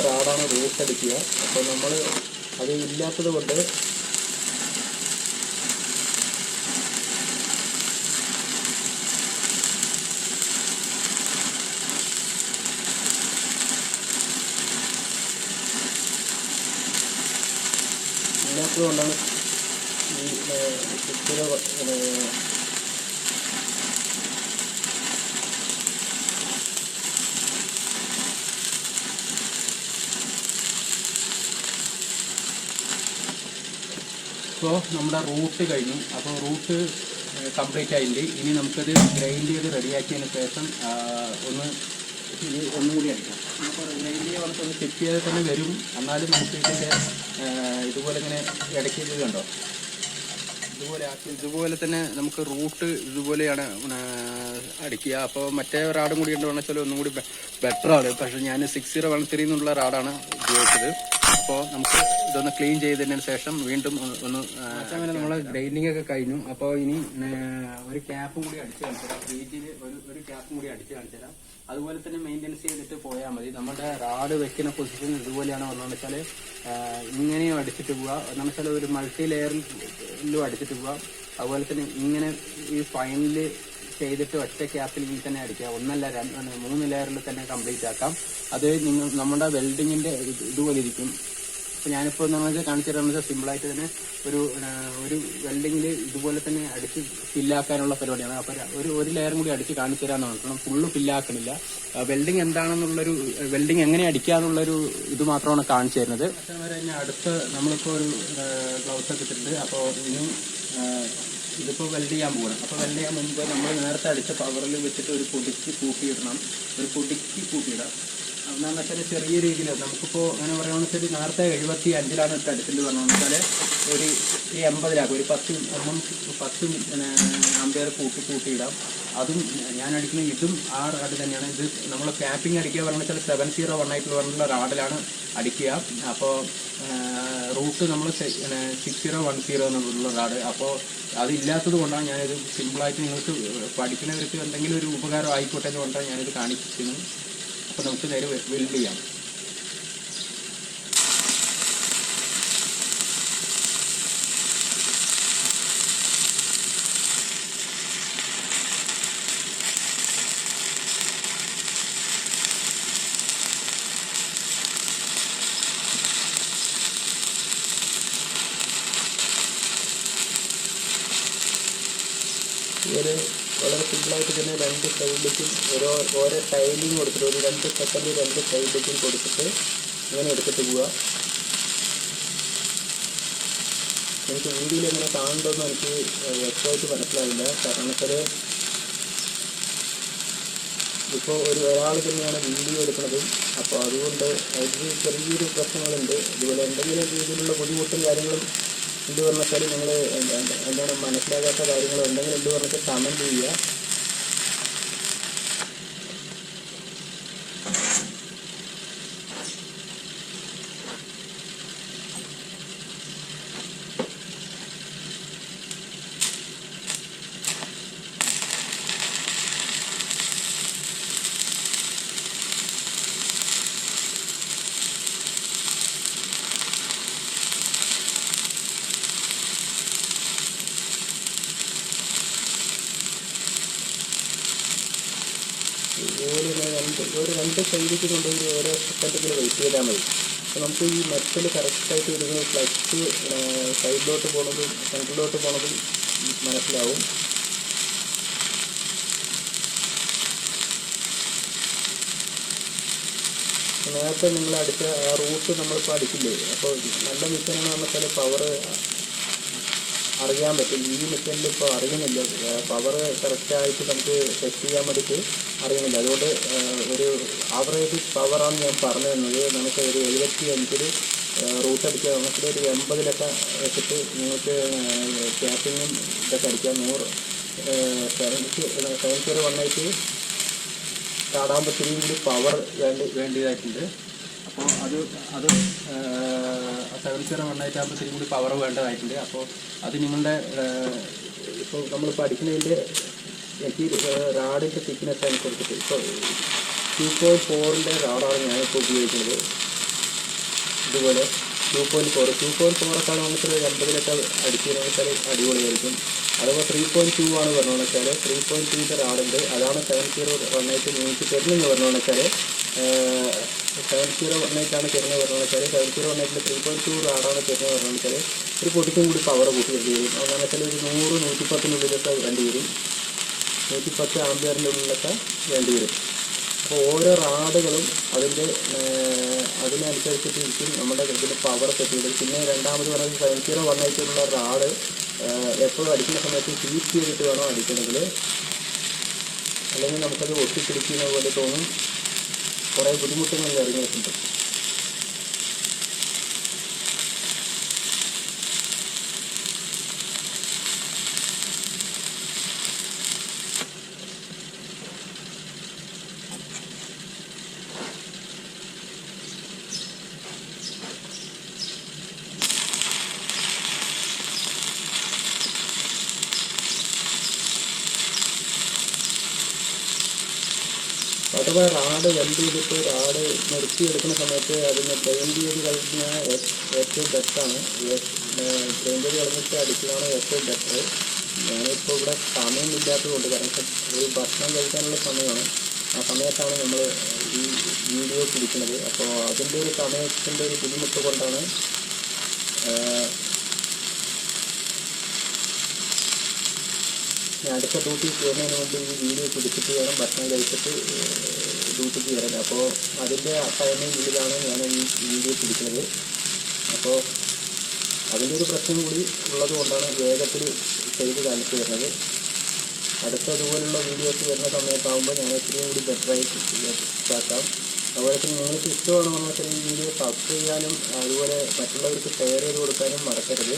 റാഡാണ് റൂട്ട് അടിക്കുക. അപ്പോൾ നമ്മൾ അത് ഇല്ലാത്തത് കൊണ്ട് കൊണ്ടാണ് ഈ 60 ഇപ്പോൾ നമ്മുടെ റൂട്ട് കഴിഞ്ഞു. അപ്പോൾ റൂട്ട് കംപ്ലീറ്റ് ആയിട്ടുണ്ട്. ഇനി നമുക്കത് ഗ്രൈൻഡ് ചെയ്ത് റെഡിയാക്കിയതിന് ശേഷം ഒന്നുകൂടി അടിക്കാം. അപ്പോൾ ഗ്രൈൻഡ് ചെയ്യാൻ നമുക്കൊന്ന് ചെക്ക് ചെയ്ത് തന്നെ വരും. എന്നാലും നമുക്ക് ഇതിൻ്റെ ഇതുപോലെ ഇങ്ങനെ ഇടയ്ക്ക് ഇത് കണ്ടോ, ഇതുപോലെ തന്നെ നമുക്ക് റൂട്ട് ഇതുപോലെയാണ് അടിക്കുക. അപ്പോൾ മറ്റേ റാഡും കൂടി ഉണ്ടോ വെച്ചാൽ ഒന്നും കൂടി ബെറ്ററാണ്. പക്ഷേ ഞാൻ 6013 എന്നുള്ള റാഡാണ് ഉപയോഗിച്ചത്. അപ്പോൾ നമുക്ക് ഇതൊന്ന് ക്ലീൻ ചെയ്തതിന് ശേഷം വീണ്ടും അങ്ങനെ നമ്മളെ ഗ്രൈൻഡിങ് ഒക്കെ കഴിഞ്ഞു. അപ്പോൾ ഇനി ഒരു ക്യാപ്പും കൂടി അടിച്ച് കാണിച്ചുതരാം. വീട്ടിൽ ഒരു ക്യാപ്പും കൂടി അടിച്ച് കാണിച്ചുതരാം. അതുപോലെ തന്നെ മെയിൻ്റെനൻസ് ചെയ്തിട്ട് പോയാൽ മതി. നമ്മുടെ റാഡ് വെക്കുന്ന പൊസിഷൻ ഇതുപോലെയാണ് വന്നതെന്ന് വെച്ചാൽ ഇങ്ങനെയും അടിച്ചിട്ട് പോവുക. എന്ന് വെച്ചാൽ ഒരു മൾട്ടി ലെയറിലും അടിച്ചിട്ട് പോവുക. അതുപോലെ തന്നെ ഇങ്ങനെ ഈ ഫൈനൽ ചെയ്തിട്ട് ഒറ്റ ക്യാപ്പിൽ ഇങ്ങനെ തന്നെ അടിക്കുക. 3 ലെയറിൽ തന്നെ കംപ്ലീറ്റ് ആക്കാം. അത് നമ്മുടെ വെൽഡിങ്ങിന്റെ ഇതുപോലെ ഇരിക്കും. അപ്പോൾ ഞാനിപ്പോൾ എന്ന് പറഞ്ഞാൽ കാണിച്ചു തരാമെന്ന് വെച്ചാൽ സിമ്പിളായിട്ട് തന്നെ ഒരു വെൽഡിങ്ങിൽ ഇതുപോലെ തന്നെ അടിച്ച് ഫില്ലാക്കാനുള്ള പരിപാടിയാണ്. അപ്പോൾ ഒരു ലെയറും കൂടി അടിച്ച് കാണിച്ചു തരാമെന്ന് പറഞ്ഞിട്ടുണ്ട്. ഫുള്ള് ഫില്ലാക്കണില്ല. വെൽഡിങ് എന്താണെന്നുള്ളൊരു വെൽഡിങ് എങ്ങനെ അടിക്കാന്നുള്ളൊരു ഇത് മാത്രമാണ് കാണിച്ചു തരുന്നത്. അടുത്ത് നമ്മളിപ്പോൾ ഒരു ഗ്ലൗസ് ഒക്കെ ഇട്ടിട്ടുണ്ട്. അപ്പോൾ ഇനി ഇതിപ്പോൾ വെൽഡ് ചെയ്യാൻ പോകണം. അപ്പോൾ വെൽഡ് ചെയ്യാൻ മുമ്പ് നമ്മൾ നേരത്തെ അടിച്ച പവറിൽ വെച്ചിട്ട് ഒരു പൊടിക്ക് കൂട്ടിയിടണം. എന്താണെന്ന് വെച്ചാൽ ചെറിയ രീതിയിൽ നമുക്കിപ്പോൾ അങ്ങനെ പറയുകയാണെന്ന് വെച്ചാൽ നേരത്തെ 75-ലാണ് ഇട്ട് അടിച്ചിട്ട് പറഞ്ഞതെന്ന് വെച്ചാൽ ഒരു 80-ലാക്കും. ഒരു 10 ആംപിയർ കൂട്ടിയിടാം. അതും ഞാൻ അടിക്കുന്ന ഇതും ആ റാഡ് തന്നെയാണ്. ഇത് നമ്മൾ ക്യാപ്പിംഗ് അടിക്കുക പറഞ്ഞാൽ 7018 പറഞ്ഞുള്ള റാഡിലാണ് അടിക്കുക. അപ്പോൾ റൂട്ട് നമ്മൾ 6010 എന്നുള്ള റാഡ്. അപ്പോൾ അതില്ലാത്തത് കൊണ്ടാണ് ഞാനിത് സിമ്പിളായിട്ട് നിങ്ങൾക്ക് പഠിക്കുന്നവർക്ക് എന്തെങ്കിലും ഒരു ഉപകാരം ആയിക്കോട്ടെ എന്ന് കൊണ്ടാണ് ഞാനിത് കാണിക്കുന്നത്. അപ്പോൾ നമുക്ക് നേരെ വെൽഡ് ചെയ്യാം. ഇതൊരു വളരെ സിമ്പിളായിട്ട് തന്നെ 2 സൈഡിലേക്കും ഓരോ ടൈലിങ് കൊടുത്തിട്ട് ഒരു 2 സെക്കൻഡ് 2 സൈഡിലേക്കും കൊടുത്തിട്ട് ഇങ്ങനെ എടുത്തിട്ട് പോവുക. എനിക്ക് വീഡിയോയിൽ എങ്ങനെ കാണുന്നുണ്ടെന്ന് എനിക്ക് വ്യക്തമായിട്ട് മനസ്സിലാവില്ല. കാരണം വെച്ചാൽ ഇപ്പോൾ ഒരാൾ തന്നെയാണ് വീഡിയോ എടുക്കുന്നത്. അപ്പോൾ അതുകൊണ്ട് അതിൽ ചെറിയൊരു പ്രശ്നങ്ങളുണ്ട്. ഇതുപോലെ എന്തെങ്കിലും രീതിയിലുള്ള ബുദ്ധിമുട്ടും കാര്യങ്ങളും എന്ത് പറഞ്ഞാൽ നിങ്ങൾ എന്താണ് മനസ്സിലാകാത്ത കാര്യങ്ങൾ ഉണ്ടെങ്കിൽ എന്ത് പറഞ്ഞിട്ട് കമൻറ്റ് ചെയ്യുക. ഒരു 2 സൈഡിലേക്ക് കൊണ്ടുപോയി ഓരോ സെക്കൻഡിൽ വെയിറ്റ് ചെയ്താൽ മതി. അപ്പോൾ നമുക്ക് ഈ മെറ്റൽ കറക്റ്റായിട്ട് വരുന്നത് ഫ്ലക്സ് സൈഡിലോട്ട് പോണതും സെൻറ്ററിലോട്ട് പോണതും മനസ്സിലാവും. നേരത്തെ നിങ്ങൾ അടിച്ച ആ റൂട്ട് നമ്മളിപ്പോൾ അടിക്കില്ലേ, അപ്പോൾ നല്ല മിഷനാണെന്ന് പറഞ്ഞാൽ പവർ അറിയാൻ പറ്റും. ഈ മെഷീനിൽ ഇപ്പോൾ അറിയുന്നില്ല, പവർ കറക്റ്റായിട്ട് നമുക്ക് ടെസ്റ്റ് ചെയ്യാൻ വേണ്ടിയിട്ട് അറിയുന്നില്ല. അതുകൊണ്ട് ഒരു ആവറേജ് പവറാണ് ഞാൻ പറഞ്ഞു തന്നത്. നമുക്ക് ഒരു 75-ൽ റൂട്ട് അടിക്കുക, നമുക്ക് ഒരു 80-ലൊക്കെ വെച്ചിട്ട് നിങ്ങൾക്ക് ക്യാപ്പിങ്ങും ഇതൊക്കെ അടിക്കാം. 7018 ചാടാൻ പറ്റുമെങ്കിൽ കൂടി പവർ വേണ്ടിയതായിട്ടുണ്ട്. അപ്പോൾ അത് 7018 ആകുമ്പോഴത്തേക്കും കൂടി പവർ വേണ്ടതായിട്ടുണ്ട്. അപ്പോൾ അത് നിങ്ങളുടെ ഇപ്പോൾ നമ്മളിപ്പോൾ അടിക്കുന്നതിൻ്റെ റാഡിൻ്റെ തിക്നെസ് അനുസരിച്ചിട്ട് ഇപ്പോൾ 2.4-ൻ്റെ റാഡാണ് ഞാനിപ്പോൾ ഉപയോഗിക്കുന്നത്. ഇതുപോലെ 2.4 നമുക്ക് 80-ലൊക്കെ അടിക്കുന്നതെന്ന് വെച്ചാൽ അടിപൊളിയായിരിക്കും. അഥവാ 3.2 ആണ് പറഞ്ഞതെന്ന് വെച്ചാൽ 3.2-ൻ്റെ റാഡുണ്ട്. അതാണ് 7018 നിങ്ങൾക്ക് തരുന്നതെന്ന് പറഞ്ഞതെന്ന് വെച്ചാൽ 7018 തരുന്നത് പറഞ്ഞതെന്ന് വെച്ചാൽ 7018-ൽ 3.2 റാഡാണ് തരുന്നത് പറഞ്ഞതെന്ന് വെച്ചാൽ ഒരു പൊടിക്കും കൂടി പവർ കൂട്ടി വേണ്ടി വരും. അതെന്ന് വെച്ചാൽ ഒരു 100-110-നുള്ളിലൊക്കെ വേണ്ടി വരും. 110 ആംപിയറിൻ്റെ ഉള്ളിലൊക്കെ വേണ്ടി വരും. അപ്പോൾ ഓരോ റാഡുകളും അതിനനുസരിച്ചിട്ടിരിക്കും നമ്മുടെ ഇതിൻ്റെ പവർ സെറ്റ് ചെയ്തത്. പിന്നെ രണ്ടാമത് പറയുന്നത് 7018-ലുള്ള റാഡ് എപ്പോഴും അടിക്കുന്ന സമയത്ത് ഹീറ്റ് ചെയ്തിട്ട് വേണം അടിക്കണമെങ്കിൽ, അല്ലെങ്കിൽ നമുക്കത് ഒട്ടിപ്പിടിക്കുന്ന പോലെ തോന്നും. കുറേ ബുദ്ധിമുട്ടുകൾ ഇറങ്ങിയിട്ടുണ്ട്. അഥവാ റാഡ് വെൽഡ് ചെയ്തിട്ട് റാഡ് നിർത്തിയെടുക്കുന്ന സമയത്ത് അതിന് ഗ്രൈൻഡ് ചെയ്ത് കളിക്കുന്ന ഏറ്റവും ബെറ്ററാണ്. ഗ്രൈൻഡ് ചെയ്ത് കളഞ്ഞിട്ട് അടിക്കുന്നതാണ് ഏറ്റവും ബെറ്റർ. ഞാനിപ്പോൾ ഇവിടെ സമയമില്ലാത്തത് കൊണ്ട്, കാരണം ഒരു ഭക്ഷണം കഴിക്കാനുള്ള സമയമാണ്. ആ സമയത്താണ് നമ്മൾ ഈ വീഡിയോ പിടിക്കുന്നത്. അപ്പോൾ അതിൻ്റെ ഒരു സമയത്തിൻ്റെ ഒരു ബുദ്ധിമുട്ട് കൊണ്ടാണ് ഞാൻ അടുത്ത ഡ്യൂട്ടി കയറുന്നതിന് മുമ്പ് ഈ വീഡിയോ പിടിച്ചിട്ട് വേണം ഭക്ഷണം കഴിച്ചിട്ട് ഡ്യൂട്ടിക്ക് കയറാൻ. അപ്പോൾ അതിൻ്റെ ടൈമിനുള്ളിലാണ് ഞാൻ ഈ വീഡിയോ പിടിക്കുന്നത്. അപ്പോൾ അതിൻ്റെ ഒരു പ്രശ്നം കൂടി ഉള്ളത് കൊണ്ടാണ് വേഗത്തിൽ ചെയ്ത് കാണിച്ചു തരുന്നത്. അടുത്ത അതുപോലുള്ള വീഡിയോസ് വരുന്ന സമയത്താകുമ്പോൾ ഞാൻ ഇത്രയും കൂടി ബെറ്ററായിട്ട് ഇതാക്കാം. അതുപോലെ തന്നെ നിങ്ങൾക്ക് ഇഷ്ടമാണെന്ന് വെച്ചാൽ ഈ വീഡിയോ സബ്സ്ക്രൈബ് ചെയ്യാനും അതുപോലെ മറ്റുള്ളവർക്ക് ഷെയർ ചെയ്ത് കൊടുക്കാനും മറക്കരുത്.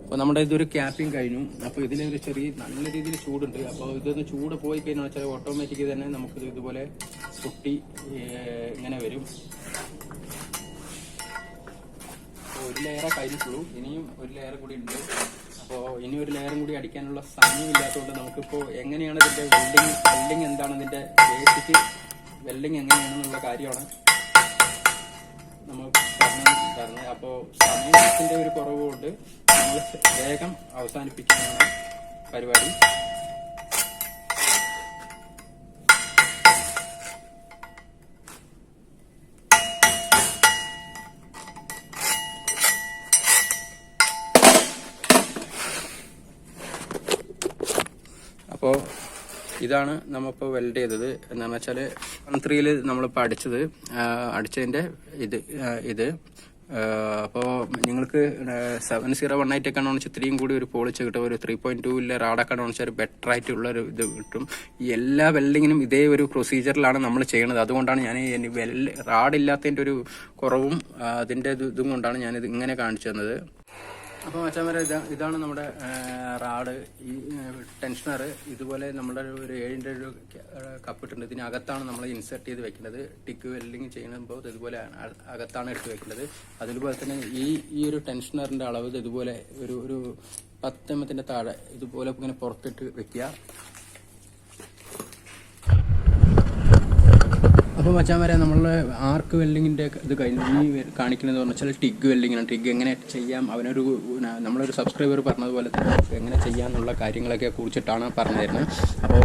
അപ്പോൾ നമ്മുടെ ഇതൊരു ക്യാപ്പിംഗ് കഴിഞ്ഞു. അപ്പോൾ ഇതിനൊരു ചെറിയ നല്ല രീതിയിൽ ചൂടുണ്ട്. അപ്പോൾ ഇതൊന്ന് ചൂട് പോയി കഴിഞ്ഞാൽ വെച്ചാൽ ഓട്ടോമാറ്റിക് തന്നെ നമുക്കിത് ഇതുപോലെ പൊട്ടി ഇങ്ങനെ വരും. ഒരു ലെയറേ കഴിഞ്ഞിട്ടുള്ളൂ, ഇനിയും ഒരു ലെയർ കൂടി ഉണ്ട്. അപ്പോൾ ഇനി ഒരു ലെയറും കൂടി അടിക്കാനുള്ള സമയമില്ലാത്തതുകൊണ്ട് നമുക്കിപ്പോൾ എങ്ങനെയാണ് ഇതിൻ്റെ വെൽഡിങ് എന്താണ് ഇതിൻ്റെ ബേസിക് വെൽഡിങ് എങ്ങനെയാണെന്നുള്ള കാര്യമാണ് നമ്മൾ പറഞ്ഞത്. അപ്പോൾ സമയത്തിൻ്റെ ഒരു കുറവുകൊണ്ട് നമ്മൾ വേഗം അവസാനിപ്പിക്കാനാണ് പരിപാടി. അപ്പോൾ ഇതാണ് നമ്മളിപ്പോൾ വെൽഡ് ചെയ്തത്. എന്താണെന്ന് വെച്ചാൽ 1.3 നമ്മളിപ്പോൾ അടിച്ചതിൻ്റെ ഇത് അപ്പോൾ നിങ്ങൾക്ക് 7018 ഒക്കെ ആണെന്ന് വെച്ചാൽ ഇത്രയും കൂടി ഒരു പോളിച്ച് കിട്ടും. ഒരു 3.2 റാഡൊക്കെ ആണെന്ന് വെച്ചാൽ ഒരു ബെറ്റർ ആയിട്ടുള്ളൊരു ഇത് കിട്ടും. ഈ എല്ലാ വെൽഡിങ്ങിനും ഇതേ ഒരു പ്രൊസീജിയറിലാണ് നമ്മൾ ചെയ്യുന്നത്. അതുകൊണ്ടാണ് ഞാൻ റാഡില്ലാത്തതിൻ്റെ ഒരു കുറവും അതിൻ്റെ ഇതും കൊണ്ടാണ് ഞാനിത് ഇങ്ങനെ കാണിച്ചു തന്നത്. അപ്പോൾ മച്ചാന്മാരെ ഇതാണ് നമ്മുടെ റാഡ്, ഈ ടെൻഷനർ. ഇതുപോലെ നമ്മുടെ ഒരു 7-ൻ്റെ ഒരു കപ്പിട്ടുണ്ട്. ഇതിനകത്താണ് നമ്മൾ ഇൻസെർട്ട് ചെയ്ത് വെക്കുന്നത്. ടിക്ക് വെൽഡിങ് ചെയ്യുമ്പോൾ ഇതുപോലെ അകത്താണ് ഇട്ട് വെക്കുന്നത്. അതുപോലെ തന്നെ ഈ ഒരു ടെൻഷനറിൻ്റെ അളവ് ഇതുപോലെ ഒരു 10 mm താഴെ ഇതുപോലെ ഇങ്ങനെ പുറത്തിട്ട് വെക്കുക. അപ്പോൾ മച്ചാന്മാരെ നമ്മളെ ആർക്ക് വെൽഡിങ്ങിൻ്റെ ഇത് കഴിഞ്ഞു. ഈ കാണിക്കുന്നത് പറഞ്ഞാൽ ടിഗ് വെൽഡിങ്ങാണ്. ടിഗ് എങ്ങനെ ചെയ്യാം, നമ്മളൊരു സബ്സ്ക്രൈബർ പറഞ്ഞതുപോലെ തന്നെ എങ്ങനെ ചെയ്യാമെന്നുള്ള കാര്യങ്ങളൊക്കെ കുറിച്ചിട്ടാണ് പറഞ്ഞു തരുന്നത്. അപ്പോൾ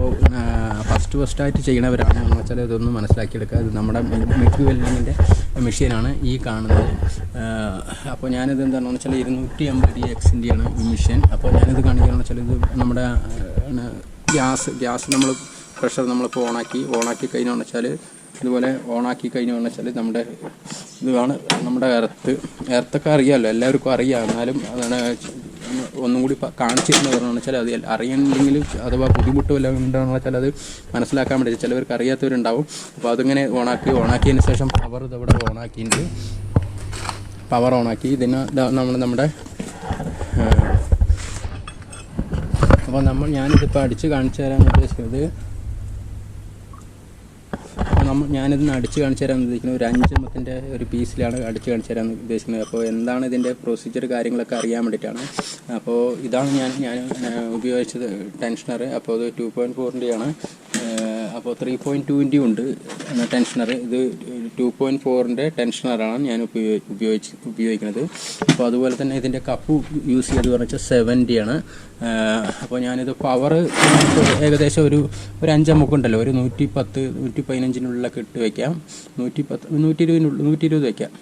ഫസ്റ്റായിട്ട് ചെയ്യണവരാണ് എന്ന് വെച്ചാൽ ഇതൊന്നും മനസ്സിലാക്കിയെടുക്കുക. ഇത് നമ്മുടെ മിഗ് വെൽഡിങ്ങിൻ്റെ മെഷീനാണ് ഈ കാണുന്നത്. അപ്പോൾ ഞാനിത് എന്താണെന്ന് വെച്ചാൽ 250Xൻ്റെയാണ് ഈ മെഷീൻ. അപ്പോൾ ഞാനിത് കാണിക്കുകയെന്ന് വെച്ചാൽ ഇത് നമ്മുടെ ഗ്യാസ് നമ്മൾ പ്രഷർ നമ്മളിപ്പോൾ ഓണാക്കി കഴിഞ്ഞാന്ന് വെച്ചാൽ ഇതുപോലെ ഓണാക്കി കഴിഞ്ഞാന്ന് വെച്ചാൽ ഇതാണ് നമ്മുടെ എർത്തൊക്കെ അറിയാമല്ലോ, എല്ലാവർക്കും അറിയാം. എന്നാലും അതാണ് ഒന്നും കൂടി കാണിച്ചിരുന്നവരാണെന്ന് വെച്ചാൽ അത് അറിയണമെങ്കിൽ അഥവാ ബുദ്ധിമുട്ട് വല്ലതും ഉണ്ടെന്ന് വെച്ചാൽ അത് മനസ്സിലാക്കാൻ വേണ്ടി ചിലവർക്ക് അറിയാത്തവരുണ്ടാവും. അപ്പോൾ അതിങ്ങനെ ഓണാക്കിയതിന് ശേഷം പവർ ഇതവിടെ ഓണാക്കി ഇതിന് നമ്മുടെ അപ്പോൾ ഞാനിതിപ്പോൾ അടിച്ച് കാണിച്ചു തരാൻ ഉദ്ദേശിക്കുന്നത്. അപ്പോൾ ഞാനിതിന് അടിച്ച് കാണിച്ചു തരാൻ ഉദ്ദേശിക്കുന്നത് ഒരു 5 എമ്മത്തിൻ്റെ ഒരു പീസിലാണ് അടിച്ച് കാണിച്ചു തരാൻ ഉദ്ദേശിക്കുന്നത്. അപ്പോൾ എന്താണ് ഇതിൻ്റെ പ്രൊസീജിയർ കാര്യങ്ങളൊക്കെ അറിയാൻ വേണ്ടിയിട്ടാണ്. അപ്പോൾ ഇതാണ് ഞാൻ ഉപയോഗിച്ചത് ടെൻഷനർ. അപ്പോൾ അത് 2.4-ൻ്റെയാണ്. അപ്പോൾ 3.2-ൻ്റെ ഉണ്ട് ടെൻഷനർ. ഇത് 2.4-ൻ്റെ ടെൻഷനറാണ് ഞാൻ ഉപയോഗിക്കുന്നത്. അപ്പോൾ അതുപോലെ തന്നെ ഇതിൻ്റെ കപ്പ് യൂസ് ചെയ്ത് പറഞ്ഞാൽ 70-യാണ്. അപ്പോൾ ഞാനിത് പവർ ഏകദേശം ഒരു 5 അമുക്ക് ഉണ്ടല്ലോ, ഒരു 110-115-നുള്ളിലൊക്കെ ഇട്ട് വയ്ക്കാം. 120 വയ്ക്കാം.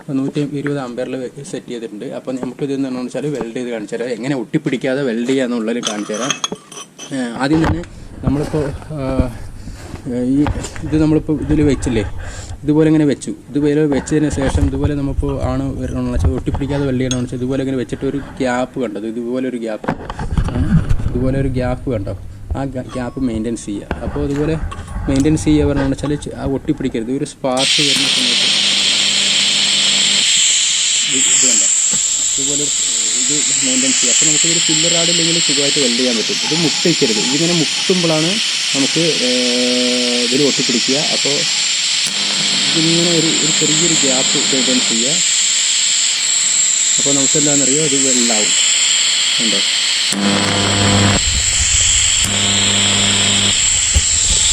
120 ആമ്പയറിൽ സെറ്റ് ചെയ്തിട്ടുണ്ട്. അപ്പോൾ നമുക്കിത് എന്താണെന്ന് വെച്ചാൽ വെൽഡ് ചെയ്ത് കാണിച്ചു തരാം. എങ്ങനെ ഒട്ടിപ്പിടിക്കാതെ വെൽഡ് ചെയ്യാന്നുള്ളത് കാണിച്ചു തരാം. ആദ്യം തന്നെ നമ്മളിപ്പോൾ ഇത് നമ്മളിപ്പോൾ ഇതിൽ വെച്ചില്ലേ, ഇതുപോലെ ഇങ്ങനെ വെച്ചു. ഇതുപോലെ വെച്ചതിന് ശേഷം ഇതുപോലെ നമ്മളിപ്പോൾ ആണ് വരണമെന്ന് വെച്ചാൽ ഒട്ടിപ്പിടിക്കാതെ വെൽഡ് ചെയ്യണമെന്ന് വെച്ചാൽ ഇതുപോലെ ഇങ്ങനെ വെച്ചിട്ട് ഒരു ഗ്യാപ്പ് കണ്ടത്, ഇതുപോലെ ഒരു ഗ്യാപ്പ് കണ്ടോ, ആ ഗ്യാപ്പ് മെയിൻറ്റെയിൻസ് ചെയ്യുക. അപ്പോൾ ഇതുപോലെ മെയിൻറ്റെയിൻസ് ചെയ്യുക പറഞ്ഞതെന്ന് വെച്ചാൽ ആ ഒട്ടിപ്പിടിക്കരുത്. ഒരു സ്പാർക്ക് വരുന്ന സമയത്ത് ഇത് കണ്ടോ, ഇതുപോലെ ഇത് മെയിൻറ്റെയിൻസ് ചെയ്യുക. അപ്പോൾ നമുക്കിതൊരു ഫില്ലർ ആടില്ലെങ്കിൽ സുഖമായിട്ട് വെൽഡ് ചെയ്യാൻ പറ്റും. ഇത് മുട്ടിക്കരുത്. ഇതിങ്ങനെ മുട്ടുമ്പോഴാണ് നമുക്ക് ഇതിൽ ഒട്ടിപ്പിടിക്കുക. അപ്പോൾ ഇതിങ്ങനെ ഒരു ചെറിയൊരു ഗ്യാപ്പ് മെയിൻറ്റെയിൻസ് ചെയ്യുക. അപ്പോൾ നമുക്ക് എന്താണെന്നറിയോ, ഇത് വെൽഡാവും. ഉണ്ടോ,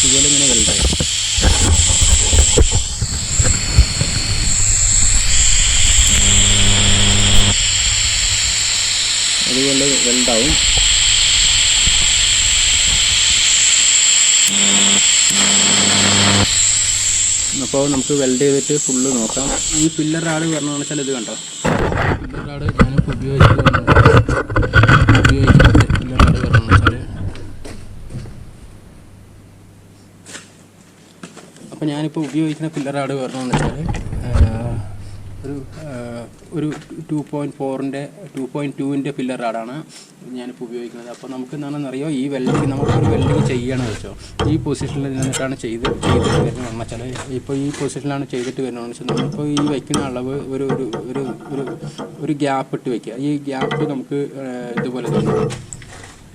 ഇതുപോലെ ഇങ്ങനെ വെൽഡാവും. അതുപോലെ വെൽഡാവും. അപ്പോൾ നമുക്ക് വെൽഡ് ചെയ്തിട്ട് ഫുള്ള് നോക്കാം. ഈ പില്ലർ റാഡ് പറഞ്ഞതെന്ന് വെച്ചാൽ ഇത് കണ്ടോ, പില്ലർ റാഡ് ഞാനിപ്പോൾ ഉപയോഗിക്കുന്ന പില്ലർ റാഡ് പറഞ്ഞതെന്ന് വെച്ചാൽ, അപ്പോൾ ഞാനിപ്പോൾ ഉപയോഗിക്കുന്ന പില്ലർ റാഡ് പറഞ്ഞതെന്ന് വെച്ചാൽ ഒരു 2.2-ൻ്റെ പില്ലർ റാഡാണ് ഞാനിപ്പോൾ ഉപയോഗിക്കുന്നത്. അപ്പോൾ നമുക്ക് എന്താണെന്നറിയോ, ഈ വെൽഡിങ് നമുക്കൊരു വെൽഡിങ് ചെയ്യണമെന്ന് വെച്ചോ, ഈ പൊസിഷനിൽ നിന്നിട്ടാണ് ചെയ്തിട്ട് വരുന്നതെന്ന് വെച്ചാൽ, ഇപ്പോൾ ഈ പൊസിഷനിലാണ് ചെയ്തിട്ട് വരുന്നതെന്ന് വെച്ചാൽ നമ്മളിപ്പോൾ ഈ വയ്ക്കുന്ന അളവ് ഒരു ഗ്യാപ്പ് ഇട്ട് വയ്ക്കുക. ഈ ഗ്യാപ്പ് നമുക്ക്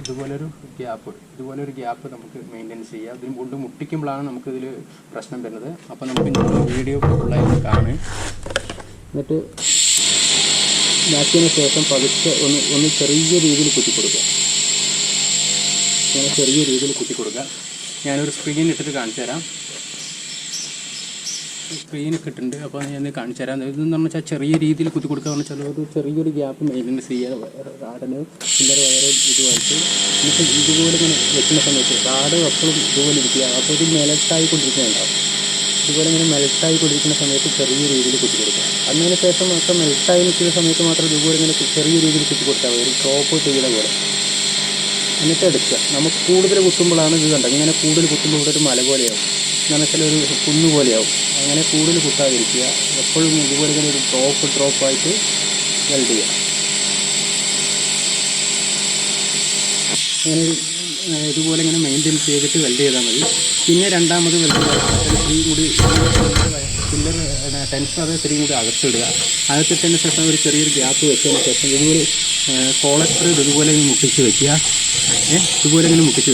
ഇതുപോലൊരു ഗ്യാപ്പ് നമുക്ക് മെയിൻറ്റെയിൻസ് ചെയ്യുക. ഇതിന് കൊണ്ട് മുട്ടിക്കുമ്പോഴാണ് നമുക്കിതിൽ പ്രശ്നം വരുന്നത്. അപ്പോൾ നമുക്ക് വീഡിയോ ഫുള്ളായിട്ട് കാണും. എന്നിട്ട് ഇതാക്കിയതിന് ശേഷം പതുക്കെ ഒന്ന് ചെറിയ രീതിയിൽ കുത്തിക്കൊടുക്കുക. അങ്ങനെ ചെറിയ രീതിയിൽ കുത്തിക്കൊടുക്കുക. ഞാനൊരു സ്ക്രീൻ ഇട്ടിട്ട് കാണിച്ചു തരാം. സ്ക്രീൻ ഇട്ടിട്ടുണ്ട്. അപ്പോൾ ഞാൻ കാണിച്ചു തരാം. ഇതെന്ന് പറഞ്ഞാൽ ചെറിയ രീതിയിൽ കുത്തി കൊടുക്കുക എന്ന് വെച്ചാൽ ഒരു ചെറിയൊരു ഗ്യാപ്പ് മെയിൻറ്റെയിൻസ് ചെയ്യുക. റാഡിന് പില്ലർ വയറ് ഇതുമായിട്ട് എന്നിട്ട് ഇതുപോലെ ഇങ്ങനെ വെക്കുന്ന സമയത്ത് റാഡ് എപ്പോഴും ഇതുപോലെ ഇരിക്കുക. അപ്പോൾ ഇത് മെൽട്ടായിക്കൊണ്ടിരിക്കുന്നുണ്ടാവും. ഇതുപോലെ ഇങ്ങനെ മെൽട്ടായിക്കൊണ്ടിരിക്കുന്ന സമയത്ത് ചെറിയ രീതിയിൽ കുത്തി കൊടുക്കുക. അതിന് ശേഷം ഒക്കെ മെൽട്ടായി നിൽക്കുന്ന സമയത്ത് മാത്രം ഇതുപോലെ ഇങ്ങനെ ചെറിയ രീതിയിൽ കുത്തി കൊടുത്താൽ മതി, ഒരു ഡ്രോപ്പ് ചെയ്യുന്ന പോലെ. എന്നിട്ട് എടുക്കുക. നമുക്ക് കൂടുതൽ കുത്തുമ്പോഴാണ് ഇത് കണ്ടത്, ഇങ്ങനെ കൂടുതൽ കുത്തുമ്പോൾ ഇവിടെ ഒരു മല പോലെയാവും, എന്ന് വെച്ചാൽ ഒരു കുന്ന് പോലെയാവും. അങ്ങനെ കൂടുതൽ കുത്താതിരിക്കുക. എപ്പോഴും ഇതുപോലെ ഇങ്ങനെ ഒരു ഡ്രോപ്പായിട്ട് വെൽഡ് ചെയ്യുക. അങ്ങനെ ഇതുപോലെ ഇങ്ങനെ മെയിൻറ്റെയിൻ ചെയ്തിട്ട് വെൽഡ് ചെയ്താൽ മതി. പിന്നെ രണ്ടാമത് വെൽഡ് ഇത്രയും കൂടി പില്ലർ ടെൻഷൻ അത് ഇത്രയും കൂടി അകത്തിടുക. അകത്തിട്ടതിന് ശേഷം ഒരു ചെറിയൊരു ഗ്യാപ്പ് വെച്ചതിന് ശേഷം ഇതുപോലെ കോളക്ടർ ഇതുപോലെ മുട്ടിച്ച് വയ്ക്കുക. ഇതുപോലെ ഇങ്ങനെ മുട്ടിച്ച്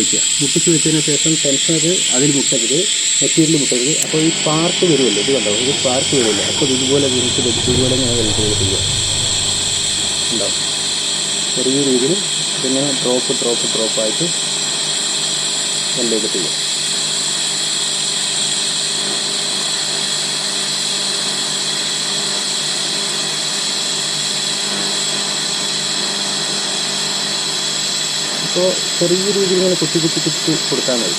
വെച്ചതിന് ശേഷം ടെൻഷൻ അത് അതിൽ മുട്ടരുത്, മെറ്റീരിയൽ മുട്ടരുത്. അപ്പോൾ ഈ സ്പാർക്ക് വരുമല്ലോ, ഇത് കണ്ടോ, ഇത് സ്പാർക്ക് വരുമല്ലോ. അപ്പോൾ ഇതുപോലെ ഇതുപോലെ ഇങ്ങനെ വെൽഡ് ചെയ്തിട്ടില്ല ഉണ്ടാവും. ചെറിയ രീതിയിൽ ഇതിങ്ങനെ ഡ്രോപ്പായിട്ട് വെൽഡ് ചെയ്തിട്ടില്ല. അപ്പോൾ ചെറിയ രീതിയിൽ ഇങ്ങനെ കുത്തി കൊടുത്താൽ മതി.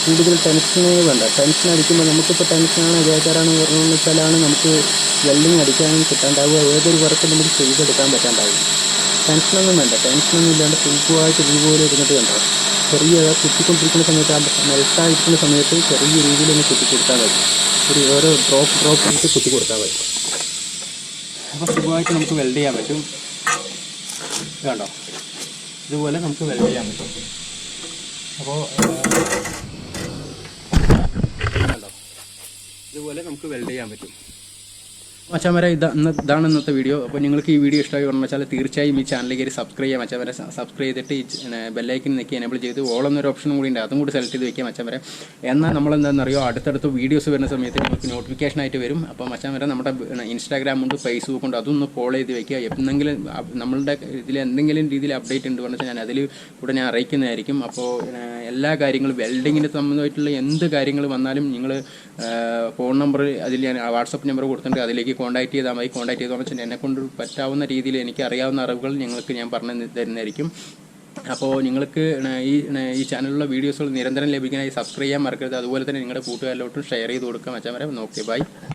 കൂടുതൽ ടെൻഷനേ വേണ്ട. ടെൻഷൻ അടിക്കുമ്പോൾ നമുക്കിപ്പോൾ ടെൻഷനാണ് ഇതേക്കാരാണ് പറഞ്ഞതെന്ന് വെച്ചാലാണ് നമുക്ക് വെൽഡിങ് അടിക്കാനും കിട്ടാണ്ടാവുക, ഏതൊരു വർക്ക് നമുക്ക് ചെയ്തെടുക്കാൻ പറ്റാണ്ടാവും. ടെൻഷനൊന്നും വേണ്ട. ടെൻഷനൊന്നും ഇല്ലാണ്ട് സുഖമായിട്ട് ഇതുപോലെ ഇരുന്നിട്ട് കണ്ടോ, ചെറിയ കുത്തിക്കൊണ്ടിരിക്കുന്ന സമയത്ത് ആ മെൽട്ടായിരിക്കുന്ന സമയത്ത് ചെറിയ രീതിയിൽ ഒന്ന് കുത്തിക്കൊടുത്താൽ മതി. ഓരോ ഡ്രോപ്പായിട്ട് കുത്തിക്കൊടുത്താൽ മതി. അപ്പോൾ സുഖമായിട്ട് നമുക്ക് വെൽഡ് ചെയ്യാൻ പറ്റും. കണ്ടോ, ഇതുപോലെ നമുക്ക് വെൽഡ് ചെയ്യാൻ പറ്റും. അപ്പോൾ കണ്ടോ, ഇതുപോലെ നമുക്ക് വെൽഡ് ചെയ്യാൻ പറ്റും. മച്ചാന്മാരെ, ഇതാണ് ഇന്നത്തെ വീഡിയോ. അപ്പോൾ നിങ്ങൾക്ക് ഈ വീഡിയോ ഇഷ്ടമായി പറഞ്ഞു വെച്ചാൽ തീർച്ചയായും ഈ ചാനലിൽ കയറി സബ്സ്ക്രൈബ് ചെയ്യാം മച്ചാന്മാരെ. സബ്സ്ക്രൈബ് ചെയ്തിട്ട് ഈ ബെല്ലൈക്കൻ നിൽക്കി എനേബിൾ ചെയ്ത് ഓളെന്നൊരു ഓപ്ഷനും കൂടി ഉണ്ട്, അതും കൂടി സെലക്ട് ചെയ്ത് വയ്ക്കാം മച്ചാന്മാരെ. എന്നാൽ നമ്മളെന്താണെന്നറിയോ, അടുത്തടുത്ത് വീഡിയോസ് വരുന്ന സമയത്ത് നിങ്ങൾക്ക് നോട്ടിഫിക്കേഷനായിട്ട് വരും. അപ്പോൾ മച്ചാന്മാരെ, നമ്മുടെ ഇൻസ്റ്റാഗ്രാം ഉണ്ട്, ഫേസ്ബുക്ക് ഉണ്ട്, അതൊന്ന് ഫോളോ ചെയ്ത് വയ്ക്കുക. എന്തെങ്കിലും നമ്മളുടെ ഇതിൽ എന്തെങ്കിലും രീതിയിൽ അപ്ഡേറ്റ് ഉണ്ട് പറഞ്ഞാൽ ഞാൻ അതിൽ കൂടെ ഞാൻ അറിയിക്കുന്നതായിരിക്കും. അപ്പോൾ എല്ലാ കാര്യങ്ങളും വെൽഡിങ്ങിന് സംബന്ധമായിട്ടുള്ള എന്ത് കാര്യങ്ങൾ വന്നാലും നിങ്ങൾ ഫോൺ നമ്പർ അതിൽ ഞാൻ വാട്സപ്പ് നമ്പർ കൊടുത്തിട്ടുണ്ട്, അതിലേക്ക് കോൺടാക്ട് ചെയ്താൽ മതി. കോൺടാക്ട് ചെയ്തോന്ന് വെച്ചാൽ എന്നെക്കൊണ്ട് പറ്റാവുന്ന രീതിയിൽ എനിക്ക് അറിയാവുന്ന അറിവുകൾ നിങ്ങൾക്ക് ഞാൻ പറഞ്ഞു തരുന്നതായിരിക്കും. അപ്പോൾ നിങ്ങൾക്ക് ഈ ചാനലിലുള്ള വീഡിയോസുകൾ നിരന്തരം ലഭിക്കാനായി സബ്സ്ക്രൈബ് ചെയ്യാൻ മറക്കരുത്. അതുപോലെ തന്നെ നിങ്ങളുടെ കൂട്ടുകാരിലോട്ടും ഷെയർ ചെയ്ത് കൊടുക്കുക മച്ചാന്മാരെ. Okay, by.